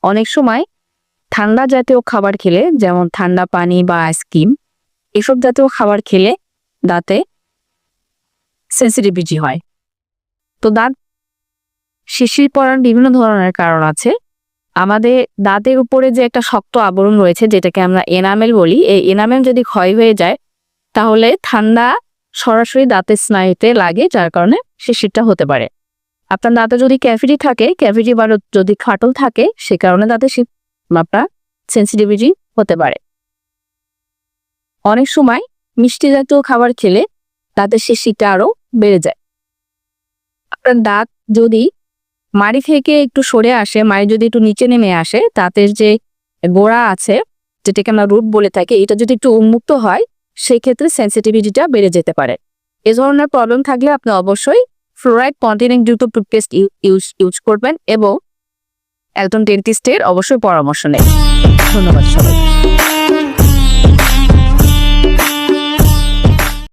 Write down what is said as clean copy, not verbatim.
অনেক সময় ঠান্ডা জাতীয় খাবার খেলে, যেমন ঠান্ডা পানি বা আইসক্রিম, এসব জাতীয় খাবার খেলে দাঁতে সেন্সিটিভিটি হয়। তো দাঁত শিরশির পড়ার বিভিন্ন ধরনের কারণ আছে। আমাদের দাঁতের উপরে যে একটা শক্ত আবরণ রয়েছে, যেটাকে আমরা এনামেল বলি, এই এনামেল যদি ক্ষয় হয়ে যায় তাহলে ঠান্ডা সরাসরি দাঁতের স্নায়ুতে লাগে, যার কারণে শিরশিরটা হতে পারে। আপনার দাঁতে যদি ক্যাভিটি থাকে, ক্যাভিটি বা যদি ফাটল থাকে, সে কারণে দাঁতে আপনার সেন্সিটিভিটি হতে পারে। অনেক সময় মিষ্টি জাতীয় খাবার খেলে দাঁতের শিরশিরটা আরো বেড়ে যায়। আপনার দাঁত যদি মাড়ি থেকে একটু সরে আসে, মাড়ি যদি একটু নিচে নেমে আসে, দাঁতের যে গোড়া আছে, যেটাকে আমরা রুট বলে থাকি, এটা যদি একটু উন্মুক্ত হয়, সেই ক্ষেত্রে সেন্সিটিভিটিটা বেড়ে যেতে পারে। এ ধরনের প্রবলেম থাকলে আপনি অবশ্যই ফ্লোরাইড কন্টেনিং যুক্ত টুথপেস্ট ইউজ করবেন এবং একজন ডেন্টিস্টের অবশ্যই পরামর্শ নেবেন। ধন্যবাদ সবাই।